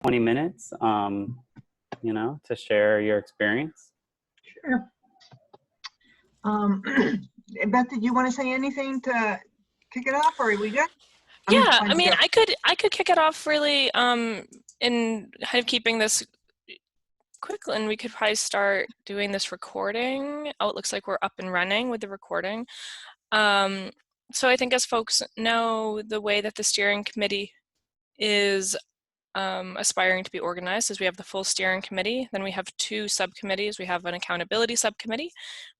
20 minutes, to share your experience. Sure. Beth, did you want to say anything to kick it off, or are we good? Yeah, I mean, I could kick it off really in kind of keeping this quick, and we could probably start doing this recording. Oh, it looks like we're up and running with the recording. So I think as folks know, the way that the steering committee is aspiring to be organized is we have the full steering committee, then we have two subcommittees. We have an accountability subcommittee,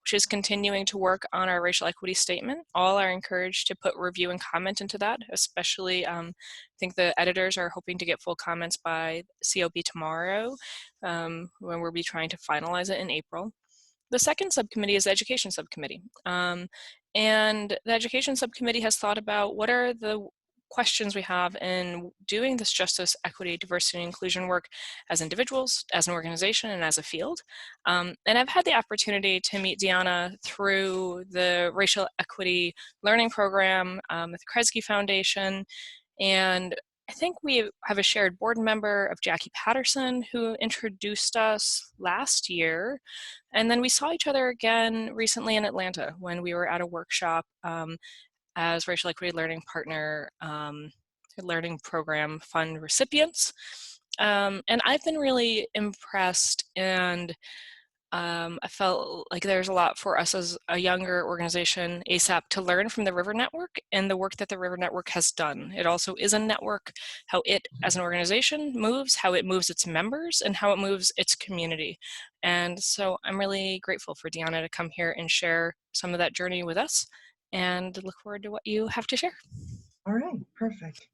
which is continuing to work on our racial equity statement. All are encouraged to put review and comment into that, especially I think the editors are hoping to get full comments by COB tomorrow, when we'll be trying to finalize it in April. The second subcommittee is the education subcommittee. And the education subcommittee has thought about what are the questions we have in doing this justice, equity, diversity, and inclusion work as individuals, as an organization, and as a field. And I've had the opportunity to meet Deanna through the Racial Equity Learning Program at the Kresge Foundation. And I think we have a shared board member of Jackie Patterson who introduced us last year. And then we saw each other again recently in Atlanta when we were at a workshop as Racial Equity Learning Partner Learning Program Fund recipients. And I've been really impressed, and I felt like there's a lot for us as a younger organization, ASAP, to learn from the River Network and the work that the River Network has done. It also is a network, how it as an organization moves, how it moves its members, and how it moves its community. And so I'm really grateful for Deanna to come here and share some of that journey with us, and look forward to what you have to share. All right, perfect.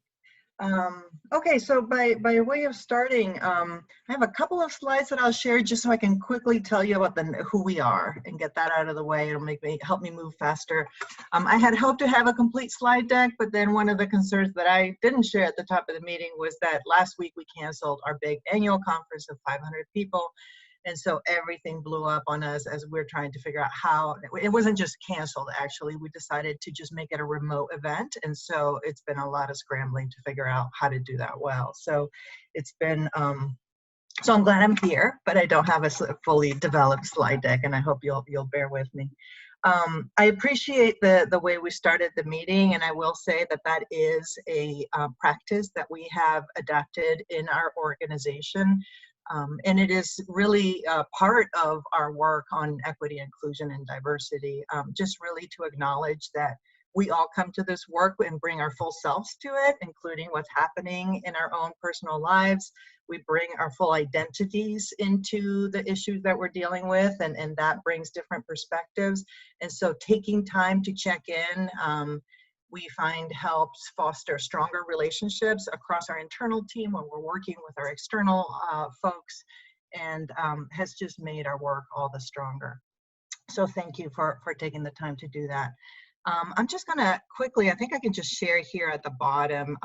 Okay, so by way of starting, I have a couple of slides that I'll share just so I can quickly tell you about who we are and get that out of the way. It'll help me move faster. I had hoped to have a complete slide deck, but then one of the concerns that I didn't share at the top of the meeting was that last week we canceled our big annual conference of 500 people. And so everything blew up on us as we're trying to figure out how. It wasn't just canceled, actually. We decided to just make it a remote event. And so it's been a lot of scrambling to figure out how to do that well. So it's been, so I'm glad I'm here, but I don't have a fully developed slide deck, and I hope you'll bear with me. I appreciate the way we started the meeting, and I will say that is a practice that we have adapted in our organization. And it is really part of our work on equity, inclusion, and diversity, just really to acknowledge that we all come to this work and bring our full selves to it, including what's happening in our own personal lives. We bring our full identities into the issues that we're dealing with, and that brings different perspectives. And so taking time to check in, we find helps foster stronger relationships across our internal team when we're working with our external folks, and has just made our work all the stronger. So thank you for taking the time to do that. I'm just gonna quickly, I think I can just share here at the bottom.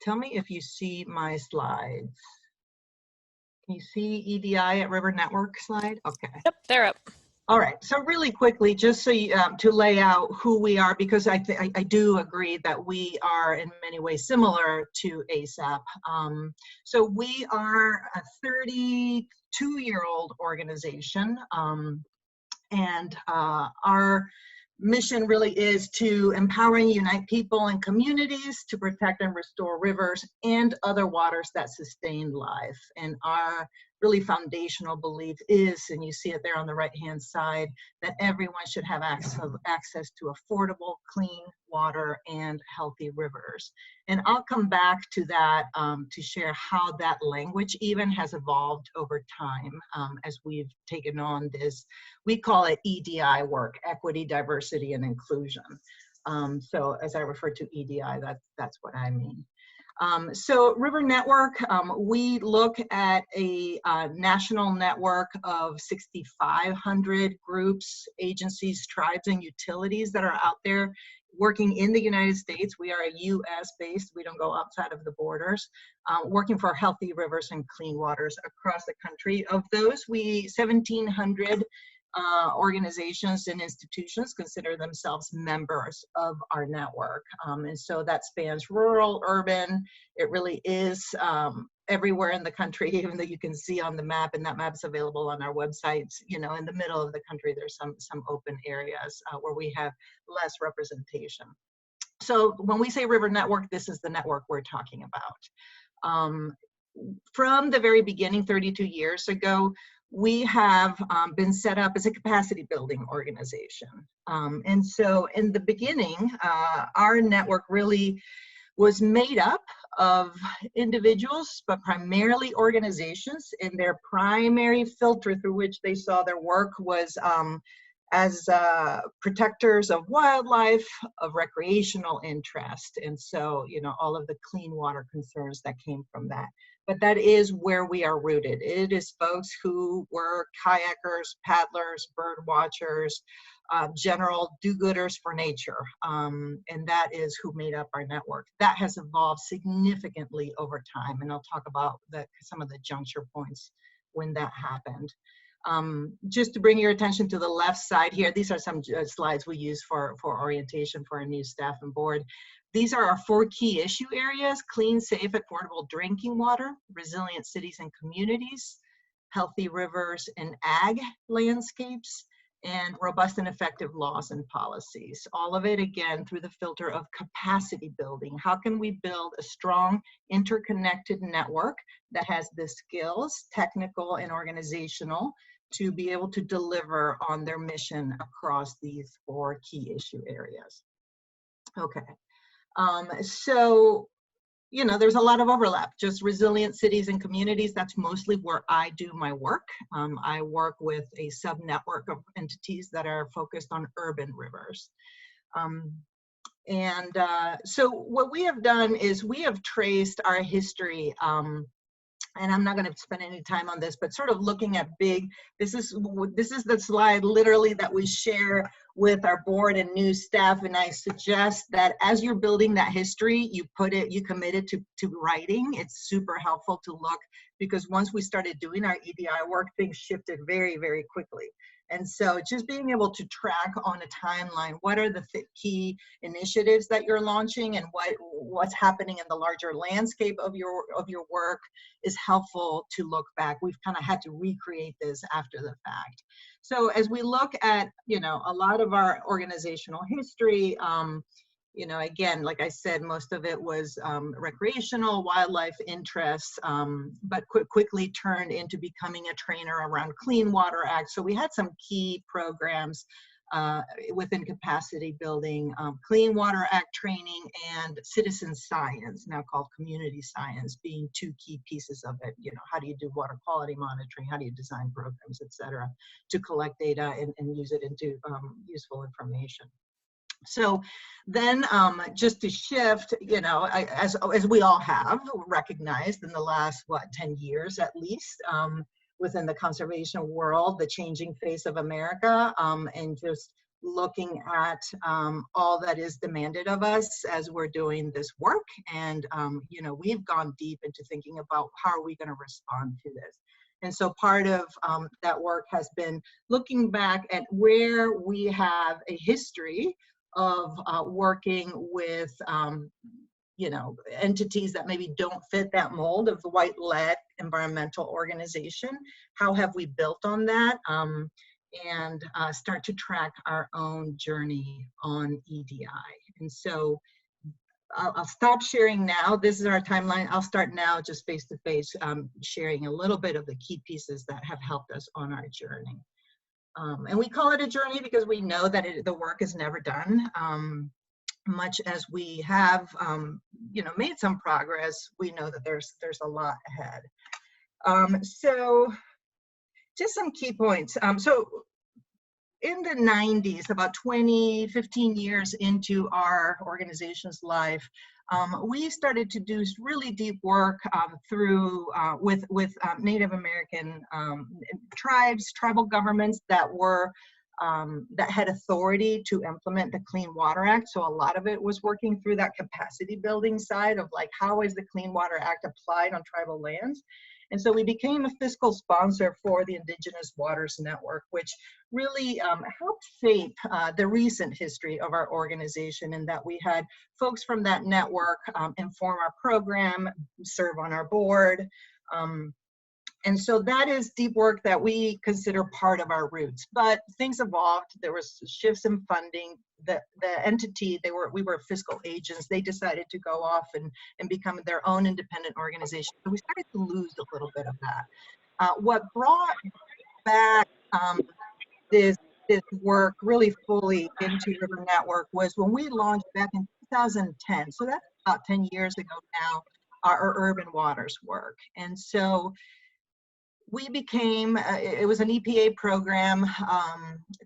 Tell me if you see my slides. Can you see EDI at River Network slide? Okay. Yep, they're up. All right, so really quickly, just so you, to lay out who we are, because I do agree that we are in many ways similar to ASAP. So we are a 32-year-old organization, and our mission really is to empower and unite people and communities to protect and restore rivers and other waters that sustain life. And our really foundational belief is, and you see it there on the right-hand side, that everyone should have access to affordable, clean water and healthy rivers. And I'll come back to that to share how that language even has evolved over time as we've taken on this, we call it EDI work, equity, diversity, and inclusion. So as I refer to EDI, that's what I mean. So River Network, we look at a national network of 6,500 groups, agencies, tribes, and utilities that are out there working in the United States. We are a US based, we don't go outside of the borders, working for healthy rivers and clean waters across the country. Of those, 1,700 organizations and institutions consider themselves members of our network. And so that spans rural, urban. It really is everywhere in the country, even though you can see on the map, and that map's available on our website. You know, in the middle of the country, there's some open areas where we have less representation. So when we say River Network, this is the network we're talking about. From the very beginning, 32 years ago, we have been set up as a capacity building organization. And so in the beginning, our network really was made up of individuals, but primarily organizations, and their primary filter through which they saw their work was as protectors of wildlife, of recreational interest. And so, you know, all of the clean water concerns that came from that. But that is where we are rooted. It is folks who were kayakers, paddlers, bird watchers, general do-gooders for nature. And that is who made up our network. That has evolved significantly over time. And I'll talk about some of the juncture points when that happened. Just to bring your attention to the left side here, these are some slides we use for orientation for our new staff and board. These are our 4 key issue areas: clean, safe, affordable drinking water, resilient cities and communities, healthy rivers and ag landscapes, and robust and effective laws and policies. All of it, again, through the filter of capacity building. How can we build a strong, interconnected network that has the skills, technical and organizational, to be able to deliver on their mission across these 4 key issue areas? Okay. So, you know, there's a lot of overlap. Just resilient cities and communities, that's mostly where I do my work. I work with a sub-network of entities that are focused on urban rivers. So what we have done is we have traced our history, and I'm not going to spend any time on this, but sort of looking at this is the slide literally that we share with our board and new staff. And I suggest that as you're building that history, you commit it to writing. It's super helpful to look, because once we started doing our EDI work, things shifted very, very quickly. And so just being able to track on a timeline, what are the key initiatives that you're launching and what's happening in the larger landscape of your work is helpful to look back. We've kind of had to recreate this after the fact. So as we look at, you know, a lot of our organizational history, you know, again, like I said, most of it was recreational, wildlife interests, but quickly turned into becoming a trainer around Clean Water Act. So we had some key programs within capacity building, Clean Water Act training, and citizen science, now called community science, being 2 key pieces of it. You know, how do you do water quality monitoring? How do you design programs, et cetera, to collect data and use it into useful information? So then just to shift, you know, as we all have recognized in the last, 10 years at least, within the conservation world, the changing face of America, and just looking at all that is demanded of us as we're doing this work. And, you know, we've gone deep into thinking about how are we going to respond to this. And so part of that work has been looking back at where we have a history of working with, you know, entities that maybe don't fit that mold of the white-led environmental organization. How have we built on that? And start to track our own journey on EDI. And so I'll stop sharing now. This is our timeline. I'll start now just face-to-face, sharing a little bit of the key pieces that have helped us on our journey. And we call it a journey because we know that the work is never done. Much as we have, you know, made some progress, we know that there's a lot ahead. So just some key points. So in the 90s, about 15 years into our organization's life, we started to do really deep work with Native American tribes, tribal governments that were that had authority to implement the Clean Water Act. So a lot of it was working through that capacity building side of like, how is the Clean Water Act applied on tribal lands? And so we became a fiscal sponsor for the Indigenous Waters Network, which really helped shape the recent history of our organization, in that we had folks from that network inform our program, serve on our board. And so that is deep work that we consider part of our roots. But things evolved. There was shifts in funding. The entity, we were fiscal agents. They decided to go off and become their own independent organization. So we started to lose a little bit of that. What brought back this work really fully into River Network was when we launched back in 2010. So that's about 10 years ago now, our urban waters work. And so we became, it was an EPA program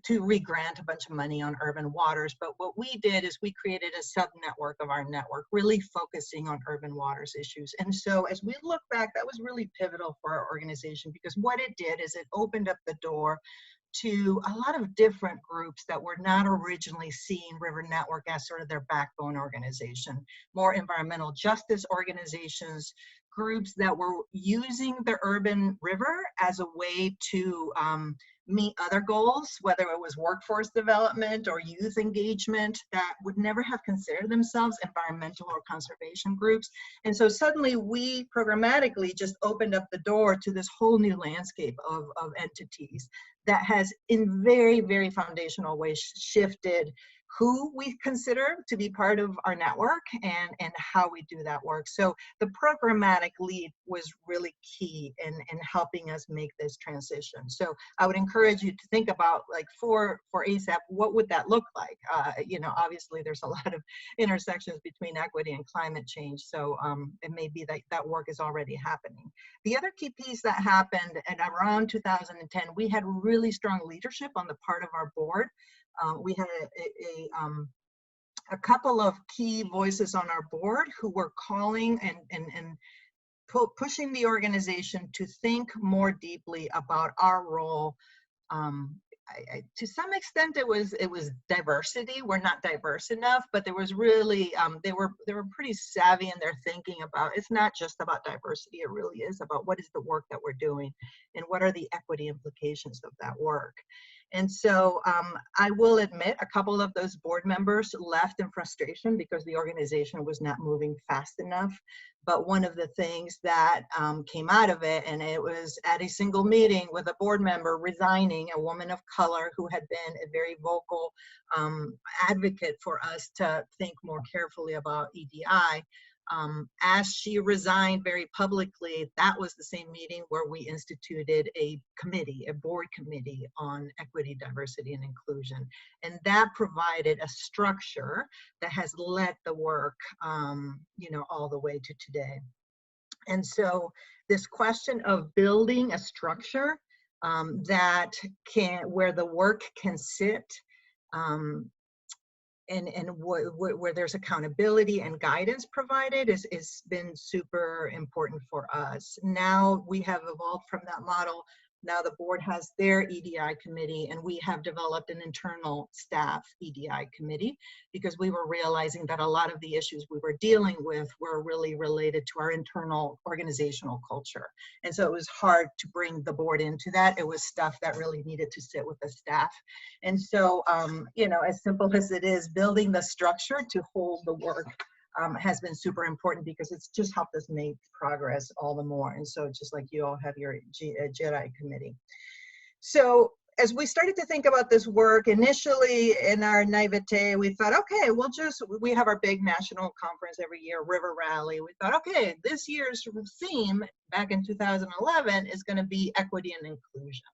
to re-grant a bunch of money on urban waters. But what we did is we created a sub-network of our network, really focusing on urban waters issues. And so as we look back, that was really pivotal for our organization, because what it did is it opened up the door to a lot of different groups that were not originally seeing River Network as sort of their backbone organization. More environmental justice organizations, groups that were using the urban river as a way to meet other goals, whether it was workforce development or youth engagement, that would never have considered themselves environmental or conservation groups. And so suddenly we programmatically just opened up the door to this whole new landscape of entities that has in very, very foundational ways shifted who we consider to be part of our network and how we do that work. So the programmatic lead was really key in helping us make this transition. So I would encourage you to think about, like, for ASAP, what would that look like? You know, obviously there's a lot of intersections between equity and climate change. So it may be that that work is already happening. The other key piece that happened at around 2010, we had really strong leadership on the part of our board. We had a couple of key voices on our board who were calling and pushing the organization to think more deeply about our role. To some extent, it was diversity. We're not diverse enough, but there was really they were pretty savvy in their thinking about, it's not just about diversity. It really is about what is the work that we're doing and what are the equity implications of that work. And so I will admit a couple of those board members left in frustration because the organization was not moving fast enough. But one of the things that came out of it, and it was at a single meeting with a board member resigning, a woman of color who had been a very vocal advocate for us to think more carefully about EDI. As she resigned very publicly, that was the same meeting where we instituted a committee, a board committee on equity, diversity, and inclusion. And that provided a structure that has led the work, you know, all the way to today. And so this question of building a structure that where the work can sit, and where there's accountability and guidance provided is been super important for us. Now we have evolved from that model. Now the board has their EDI committee, and we have developed an internal staff EDI committee because we were realizing that a lot of the issues we were dealing with were really related to our internal organizational culture. And so it was hard to bring the board into that. It was stuff that really needed to sit with the staff. And so, you know, as simple as it is, building the structure to hold the work has been super important because it's just helped us make progress all the more. And so just like you all have your JEDI committee. So as we started to think about this work, initially in our naivete, we thought, okay, we have our big national conference every year, River Rally. We thought, okay, this year's theme back in 2011 is going to be equity and inclusion.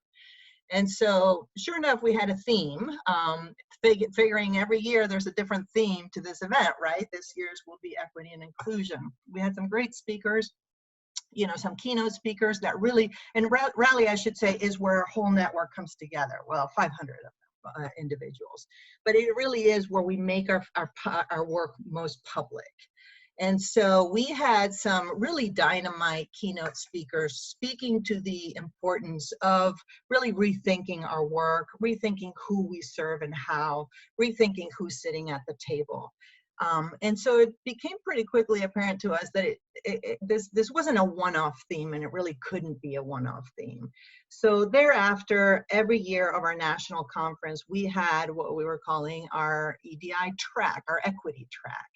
And so sure enough, we had a theme, figuring every year there's a different theme to this event, right? This year's will be equity and inclusion. We had some great speakers, you know, some keynote speakers that really, and Rally, I should say, is where a whole network comes together. Well, 500 of them, individuals. But it really is where we make our work most public. And so we had some really dynamite keynote speakers speaking to the importance of really rethinking our work, rethinking who we serve and how, rethinking who's sitting at the table. And so it became pretty quickly apparent to us that this wasn't a one-off theme, and it really couldn't be a one-off theme. So thereafter, every year of our national conference, we had what we were calling our EDI track, our equity track.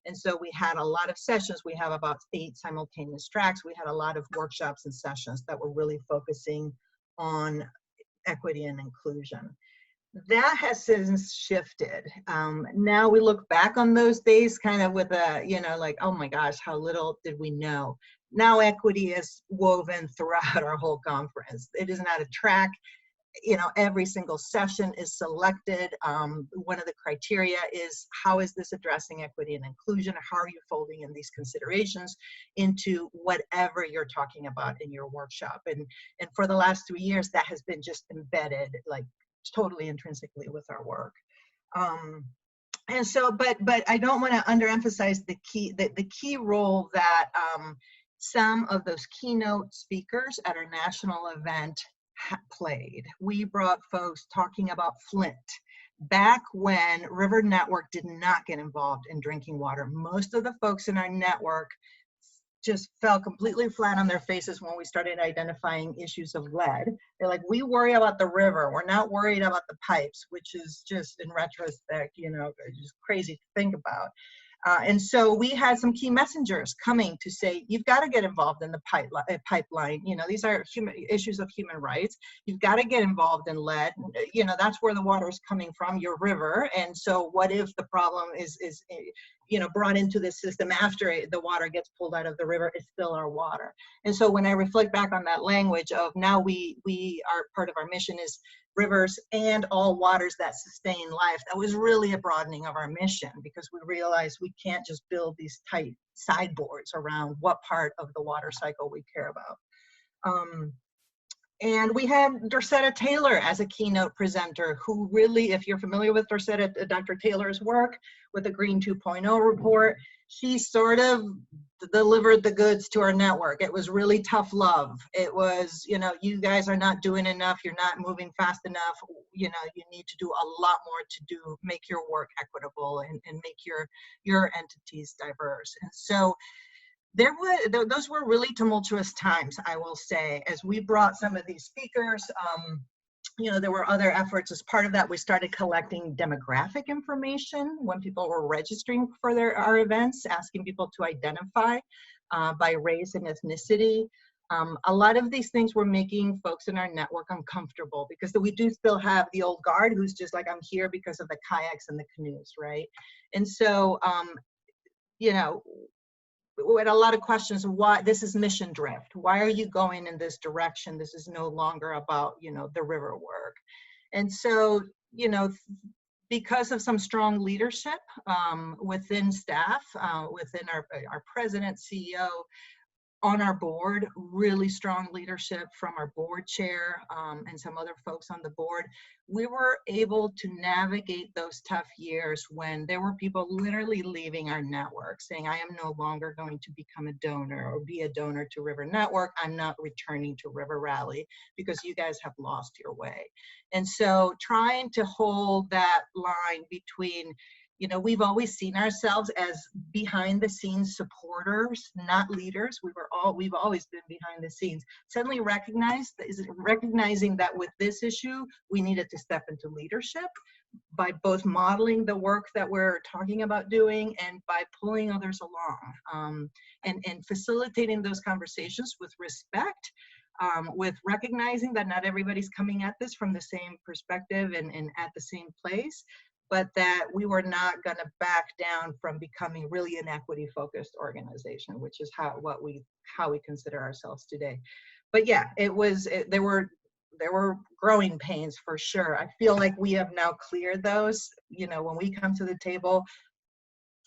And so we had a lot of sessions. We have about 8 simultaneous tracks. We had a lot of workshops and sessions that were really focusing on equity and inclusion. That has since shifted. Now we look back on those days kind of with a, like, oh my gosh, how little did we know? Now equity is woven throughout our whole conference. It is not a track. Every single session is selected. One of the criteria is, how is this addressing equity and inclusion? How are you folding in these considerations into whatever you're talking about in your workshop? And for the last 3 years, that has been just embedded, like, totally intrinsically with our work. And so, but I don't want to underemphasize the key role that some of those keynote speakers at our national event played. We brought folks talking about Flint. Back when River Network did not get involved in drinking water, most of the folks in our network just fell completely flat on their faces when we started identifying issues of lead. They're like, we worry about the river. We're not worried about the pipes, which is just, in retrospect, just crazy to think about. And so we had some key messengers coming to say, you've got to get involved in the pipeline. These are issues of human rights. You've got to get involved in lead. That's where the water is coming from, your river. And so what if the problem is brought into the system after the water gets pulled out of the river? It's still our water. And so when I reflect back on that language of, now we are, part of our mission is rivers and all waters that sustain life, that was really a broadening of our mission, because we realized we can't just build these tight sideboards around what part of the water cycle we care about. And we had Dorcetta Taylor as a keynote presenter, who really, if you're familiar with Dorcetta, Dr. Taylor's work with the Green 2.0 report, she sort of delivered the goods to our network. It was really tough love. It was, you guys are not doing enough. You're not moving fast enough. You need to do a lot more to make your work equitable and make your entities diverse. And so those were really tumultuous times, I will say, as we brought some of these speakers. There were other efforts. As part of that, we started collecting demographic information when people were registering for our events, asking people to identify by race and ethnicity. A lot of these things were making folks in our network uncomfortable, because we do still have the old guard who's just like, I'm here because of the kayaks and the canoes, right? And so, we had a lot of questions of why this is mission drift. Why are you going in this direction? This is no longer about, the river work. And so, because of some strong leadership within staff, within our president, CEO, on our board, really strong leadership from our board chair and some other folks on the board, we were able to navigate those tough years when there were people literally leaving our network, saying, I am no longer going to become a donor or be a donor to River Network. I'm not returning to River Rally because you guys have lost your way. And so trying to hold that line between, we've always seen ourselves as behind the scenes supporters, not leaders. We've always been behind the scenes. Suddenly recognizing that with this issue, we needed to step into leadership by both modeling the work that we're talking about doing and by pulling others along and facilitating those conversations with respect, with recognizing that not everybody's coming at this from the same perspective and at the same place, but that we were not going to back down from becoming really an equity-focused organization, which is how we consider ourselves today. But yeah, there were growing pains for sure. I feel like we have now cleared those. When we come to the table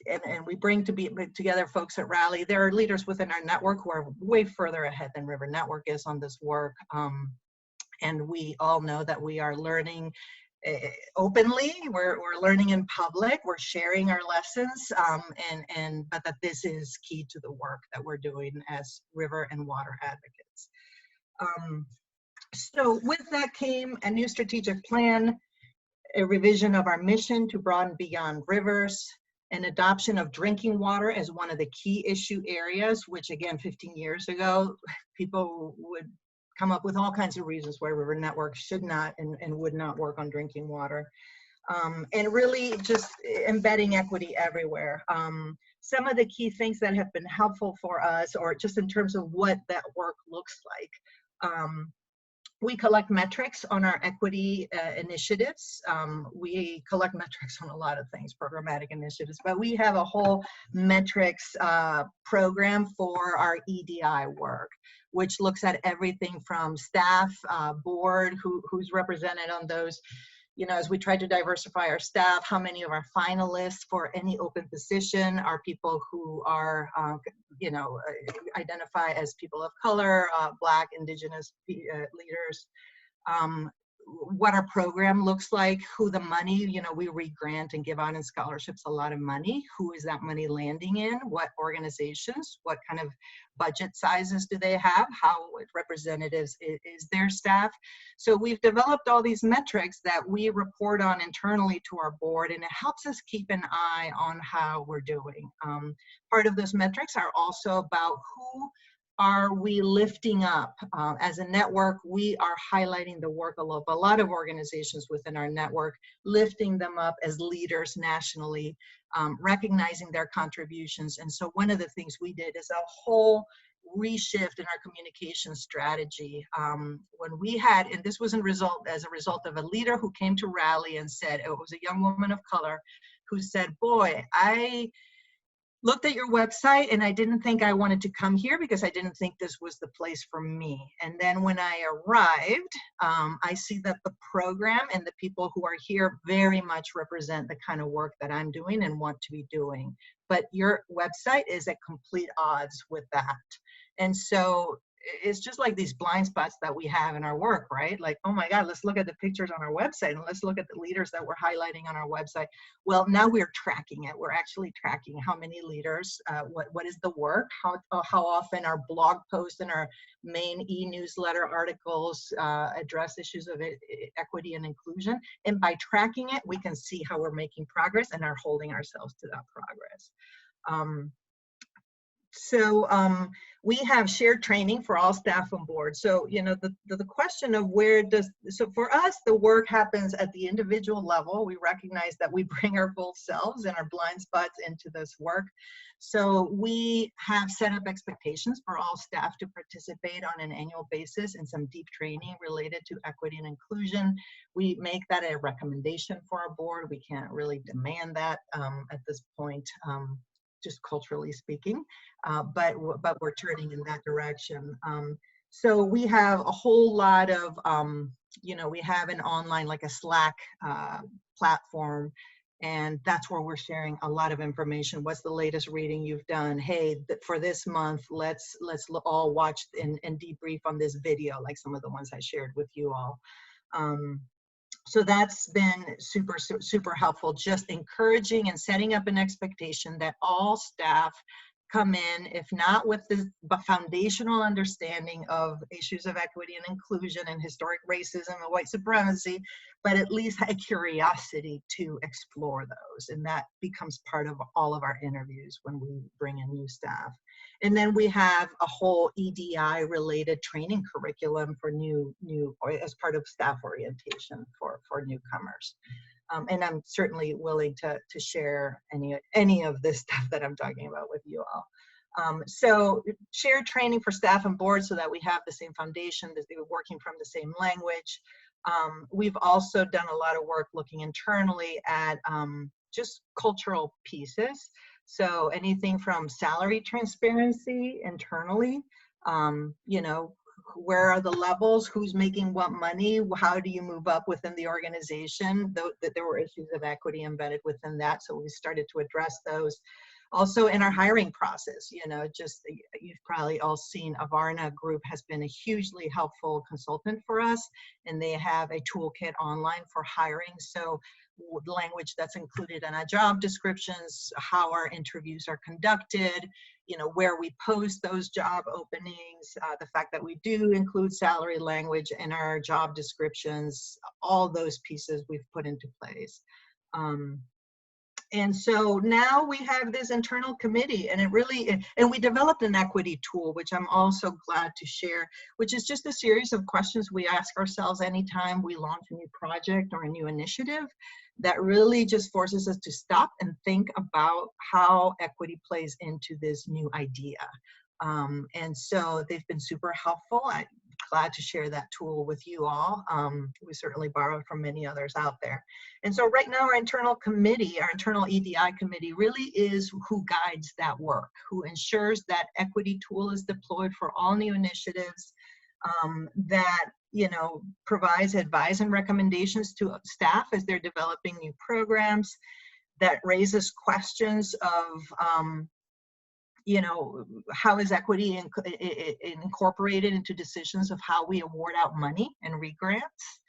and we bring together folks at Rally, there are leaders within our network who are way further ahead than River Network is on this work. And we all know that we are learning openly. We're learning in public. We're sharing our lessons, but that this is key to the work that we're doing as river and water advocates. So with that came a new strategic plan, a revision of our mission to broaden beyond rivers, an adoption of drinking water as one of the key issue areas, which again, 15 years ago, people would come up with all kinds of reasons why river networks should not and would not work on drinking water. And really just embedding equity everywhere. Some of the key things that have been helpful for us, or just in terms of what that work looks like, we collect metrics on our equity initiatives. We collect metrics on a lot of things, programmatic initiatives, but we have a whole metrics program for our EDI work, which looks at everything from staff, board, who's represented on those. You know, as we try to diversify our staff, how many of our finalists for any open position are people who are, you know, identify as people of color, Black, Indigenous leaders, what our program looks like, who the money, you know, we re-grant and give out in scholarships a lot of money. Who is that money landing in? What organizations? What kind of budget sizes do they have? How representatives is their staff? So we've developed all these metrics that we report on internally to our board, and it helps us keep an eye on how we're doing. Part of those metrics are also about who are we lifting up. As a network, we are highlighting the work of a lot of organizations within our network, lifting them up as leaders nationally, recognizing their contributions. And so one of the things we did is a whole reshift in our communication strategy. When we had, and this was as a result of a leader who came to rally and said, it was a young woman of color who said, boy, I looked at your website and I didn't think I wanted to come here because I didn't think this was the place for me. And then when I arrived, I see that the program and the people who are here very much represent the kind of work that I'm doing and want to be doing. But your website is at complete odds with that. And so it's just like these blind spots that we have in our work, right? Like, oh my God, let's look at the pictures on our website and let's look at the leaders that we're highlighting on our website. Well, now we're tracking it. We're actually tracking how many leaders, what is the work, how often our blog posts and our main e-newsletter articles address issues of equity and inclusion. And by tracking it, we can see how we're making progress and are holding ourselves to that progress. We have shared training for all staff on board. So, you know, the question of so for us, the work happens at the individual level. We recognize that we bring our full selves and our blind spots into this work. So we have set up expectations for all staff to participate on an annual basis in some deep training related to equity and inclusion. We make that a recommendation for our board. We can't really demand that at this point. Just culturally speaking, but we're turning in that direction. So we have a whole lot of, you know, we have an online, like a Slack platform, and that's where we're sharing a lot of information. What's the latest reading you've done? Hey, for this month, let's all watch and debrief on this video, like some of the ones I shared with you all. So that's been super helpful, just encouraging and setting up an expectation that all staff come in, if not with the foundational understanding of issues of equity and inclusion and historic racism and white supremacy, but at least a curiosity to explore those. And that becomes part of all of our interviews when we bring in new staff. And then we have a whole EDI related training curriculum for as part of staff orientation for newcomers. And I'm certainly willing to share any of this stuff that I'm talking about with you all. So shared training for staff and board so that we have the same foundation, that they were working from the same language. We've also done a lot of work looking internally at just cultural pieces. So anything from salary transparency internally, you know, where are the levels, who's making what money, how do you move up within the organization? There were issues of equity embedded within that, so we started to address those. Also in our hiring process, you know, just you've probably all seen Avarna Group has been a hugely helpful consultant for us, and they have a toolkit online for hiring. So language that's included in our job descriptions, how our interviews are conducted, you know, where we post those job openings, the fact that we do include salary language in our job descriptions, all those pieces we've put into place. And so now we have this internal committee, and we developed an equity tool, which I'm also glad to share, which is just a series of questions we ask ourselves anytime we launch a new project or a new initiative that really just forces us to stop and think about how equity plays into this new idea. And so they've been super helpful. I'm glad to share that tool with you all. We certainly borrowed from many others out there. And so right now our internal committee, our internal EDI committee really is who guides that work, who ensures that equity tool is deployed for all new initiatives, that, you know, provides advice and recommendations to staff as they're developing new programs, that raises questions of, you know, how is equity incorporated into decisions of how we award out money and re-grants?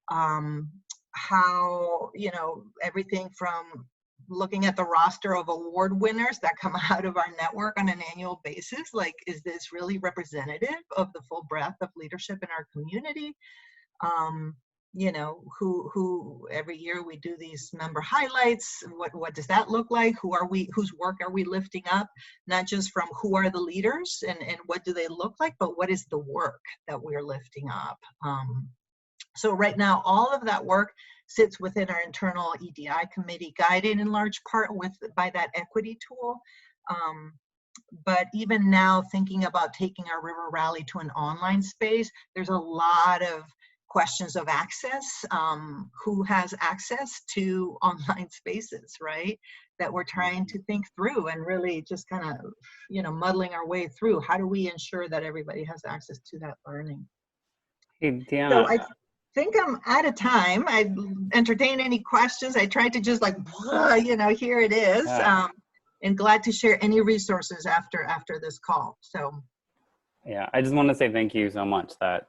How, you know, everything from looking at the roster of award winners that come out of our network on an annual basis, like, is this really representative of the full breadth of leadership in our community? You know, who every year we do these member highlights. What does that look like? Whose work are we lifting up? Not just from who are the leaders and what do they look like, but what is the work that we're lifting up? So right now, all of that work sits within our internal EDI committee, guided in large part by that equity tool. But even now, thinking about taking our River Rally to an online space, there's a lot of questions of access, who has access to online spaces, right? That we're trying to think through and really just kind of, you know, muddling our way through. How do we ensure that everybody has access to that learning? Hey, Deanna. So I think I'm out of time. I entertain any questions. I tried to just like, you know, here it is. Yeah. And glad to share any resources after this call. So. Yeah, I just want to say thank you so much. That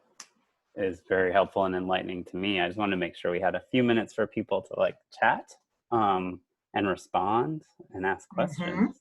is very helpful and enlightening to me. I just wanted to make sure we had a few minutes for people to like chat and respond and ask questions.